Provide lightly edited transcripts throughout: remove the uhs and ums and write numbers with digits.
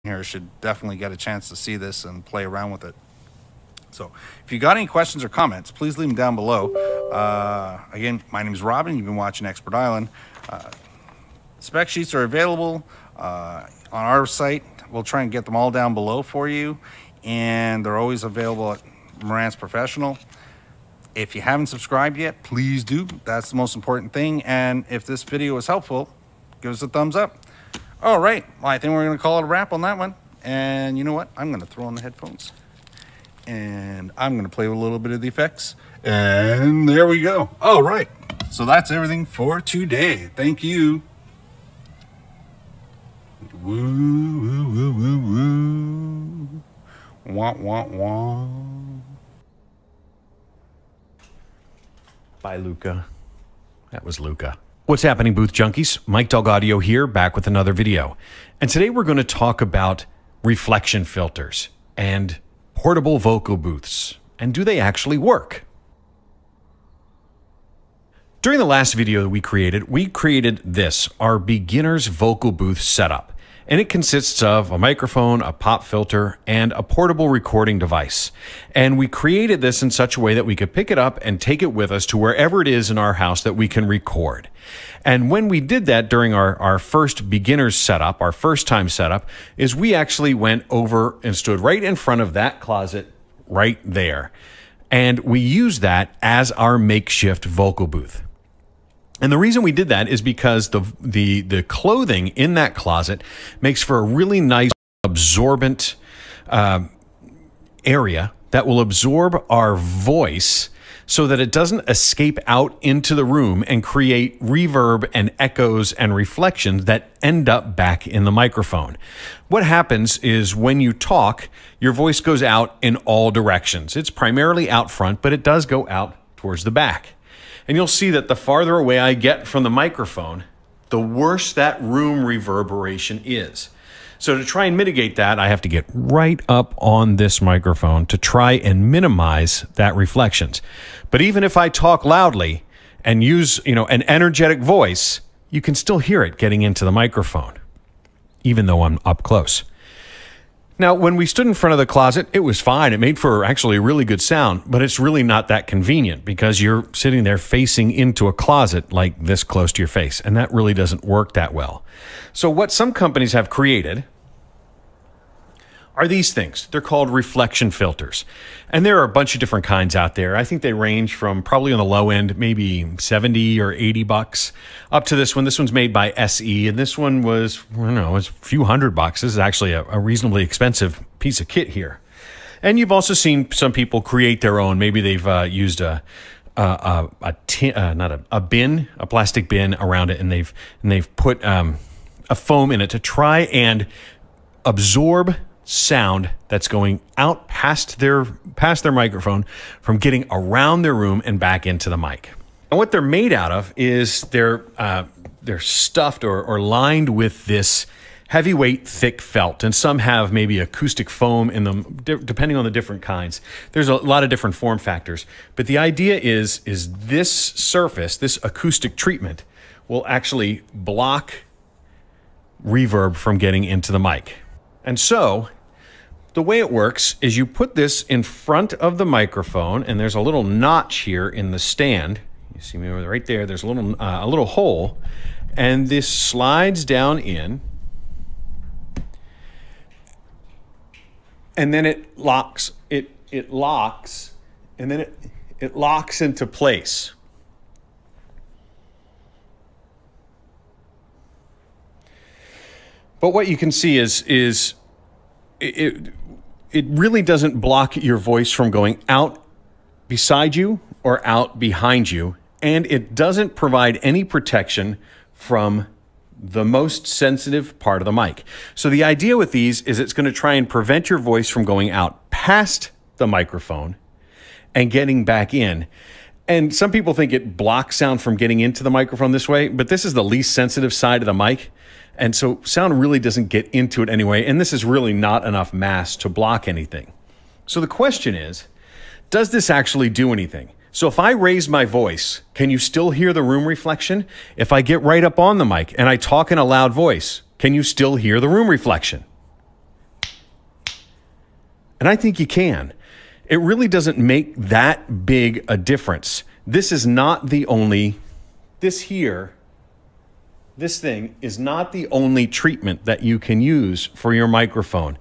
here should definitely get a chance to see this and play around with it. So if you got any questions or comments, please leave them down below. Again, my name is Robin. You've been watching Expert Island. Spec sheets are available on our site. We'll try and get them all down below for you, and they're always available at Marantz Professional. If you haven't subscribed yet, please do. That's the most important thing. And if this video was helpful, give us a thumbs up. All right, well, I think we're going to call it a wrap on that one. And you know what? I'm going to throw on the headphones, and I'm going to play with a little bit of the effects. And there we go. All right, so that's everything for today. Thank you. Woo, woo, woo, woo, woo. Wah, wah, wah. Bye, Luca. That was Luca. What's happening, Booth Junkies? Mike Delgadio here, back with another video. And today we're going to talk about reflection filters and portable vocal booths. And do they actually work? During the last video that we created this, our beginner's vocal booth setup. And it consists of a microphone, a pop filter, and a portable recording device. And we created this in such a way that we could pick it up and take it with us to wherever it is in our house that we can record. And when we did that during our first beginner's setup, our first time setup, is we actually went over and stood right in front of that closet right there. And we used that as our makeshift vocal booth. And the reason we did that is because the clothing in that closet makes for a really nice absorbent area that will absorb our voice so that it doesn't escape out into the room and create reverb and echoes and reflections that end up back in the microphone. What happens is when you talk, your voice goes out in all directions. It's primarily out front, but it does go out towards the back. And you'll see that the farther away I get from the microphone, the worse that room reverberation is. So to try and mitigate that, I have to get right up on this microphone to try and minimize that reflections. But even if I talk loudly and use, an energetic voice, you can still hear it getting into the microphone, even though I'm up close. Now, when we stood in front of the closet, it was fine. It made for actually a really good sound, but it's really not that convenient because you're sitting there facing into a closet like this close to your face, and that really doesn't work that well. So what some companies have created are these things. They're called reflection filters. And there are a bunch of different kinds out there. I think they range from probably on the low end, maybe 70 or 80 bucks, up to this one. This one's made by SE, and this one was, I don't know, it's a few $100. This is actually a reasonably expensive piece of kit here. And you've also seen some people create their own. Maybe they've used a bin, a plastic bin around it, and they've put a foam in it to try and absorb sound that's going out past their microphone from getting around their room and back into the mic. And what they're made out of is they're stuffed or lined with this heavyweight thick felt, and some have maybe acoustic foam in them, depending on the different kinds. There's a lot of different form factors, but the idea is this surface, this acoustic treatment, will actually block reverb from getting into the mic. And so the way it works is you put this in front of the microphone, and there's a little notch here in the stand. You see me right there. There's a little hole, and this slides down in, and then it locks. It locks, and then it locks into place. But what you can see is it really doesn't block your voice from going out beside you or out behind you, and it doesn't provide any protection from the most sensitive part of the mic. So the idea with these is it's going to try and prevent your voice from going out past the microphone and getting back in. And some people think it blocks sound from getting into the microphone this way, but this is the least sensitive side of the mic. And so sound really doesn't get into it anyway, and this is really not enough mass to block anything. So the question is, does this actually do anything? So if I raise my voice, can you still hear the room reflection? If I get right up on the mic and I talk in a loud voice, can you still hear the room reflection? And I think you can. It really doesn't make that big a difference. This is not the only, this thing is not the only treatment that you can use for your microphone.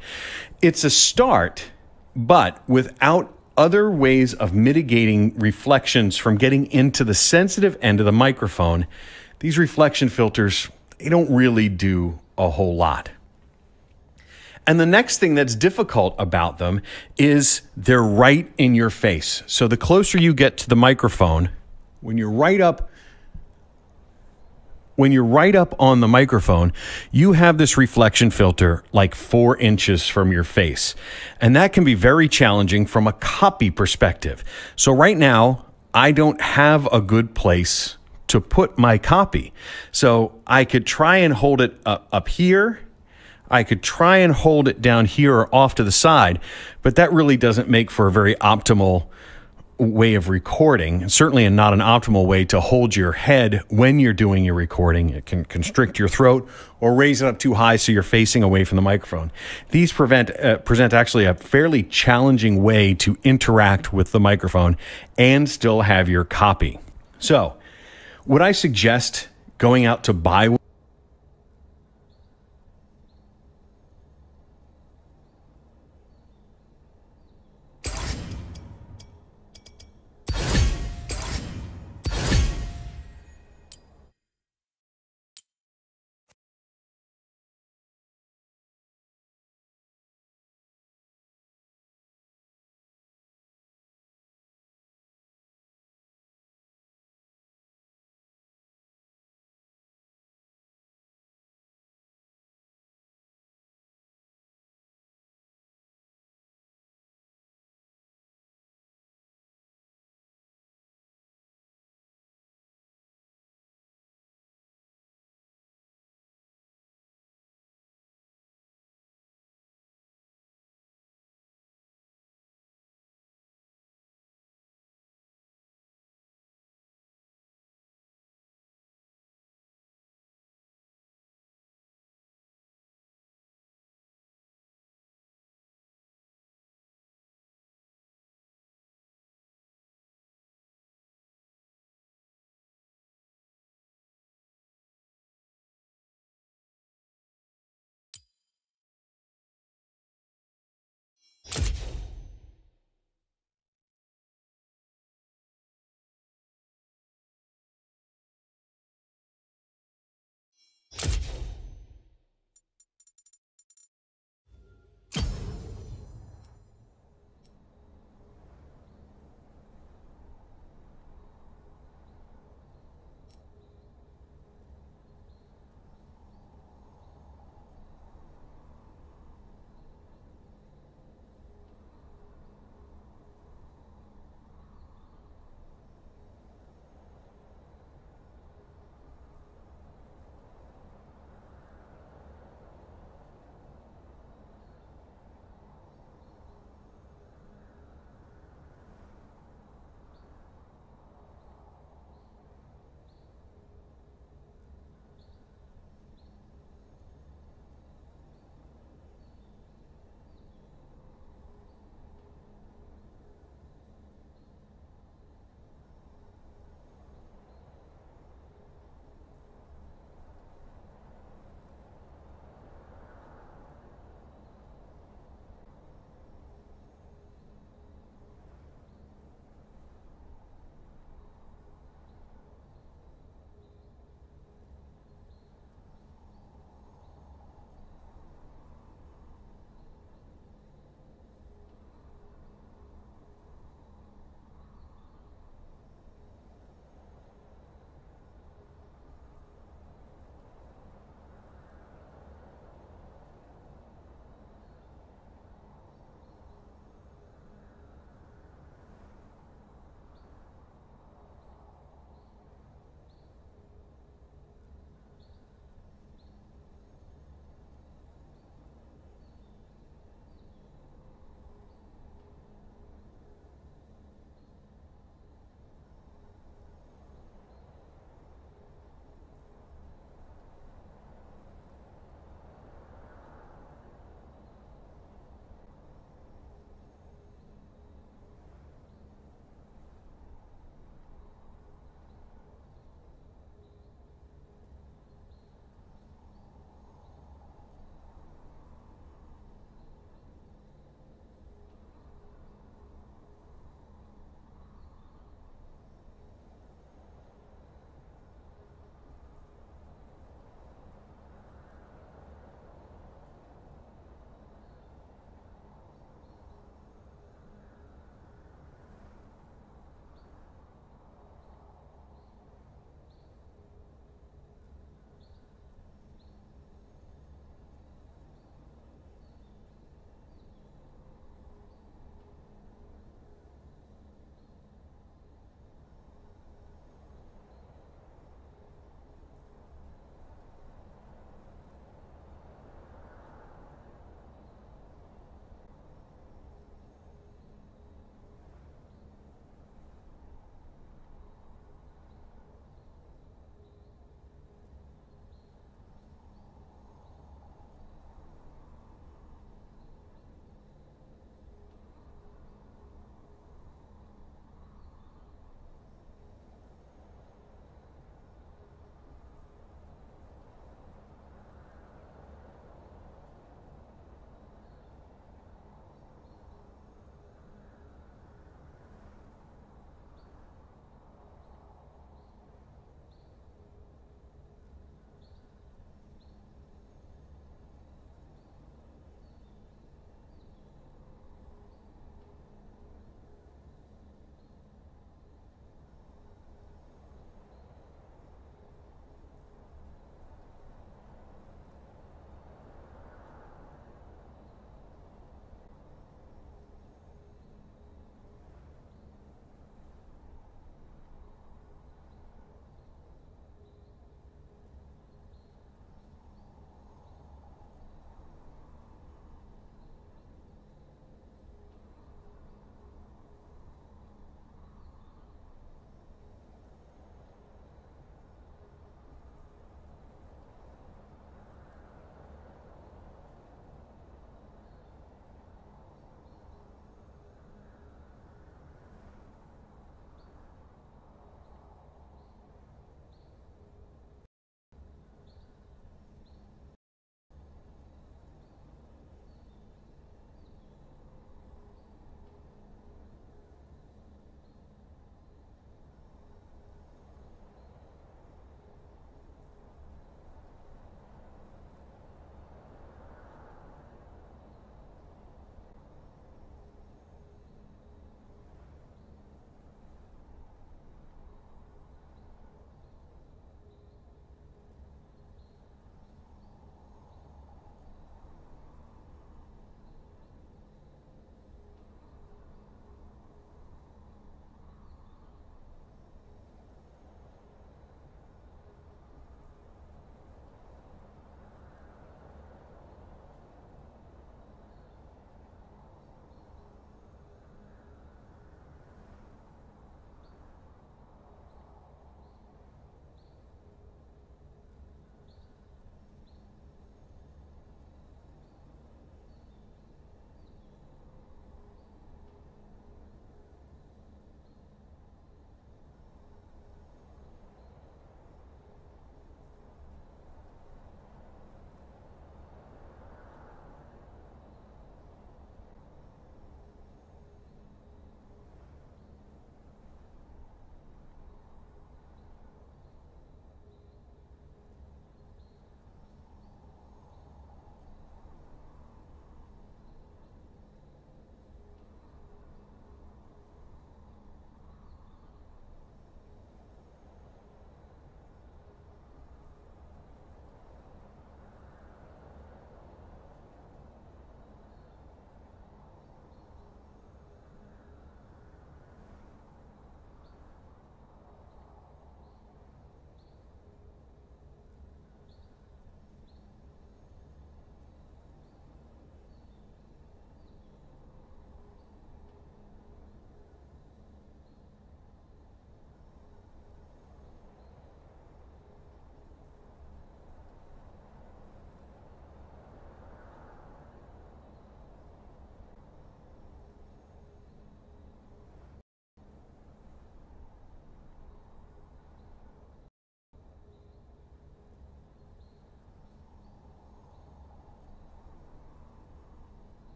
It's a start, but without other ways of mitigating reflections from getting into the sensitive end of the microphone, these reflection filters, they don't really do a whole lot. And the next thing that's difficult about them is they're right in your face. So the closer you get to the microphone, when you're right up on the microphone, you have this reflection filter like 4 inches from your face. And that can be very challenging from a copy perspective. So right now, I don't have a good place to put my copy. So I could try and hold it up here. I could try and hold it down here or off to the side, but that really doesn't make for a very optimal way of recording, certainly not an optimal way to hold your head when you're doing your recording. It can constrict your throat or raise it up too high so you're facing away from the microphone. These present actually a fairly challenging way to interact with the microphone and still have your copy. So, would I suggest going out to buy one?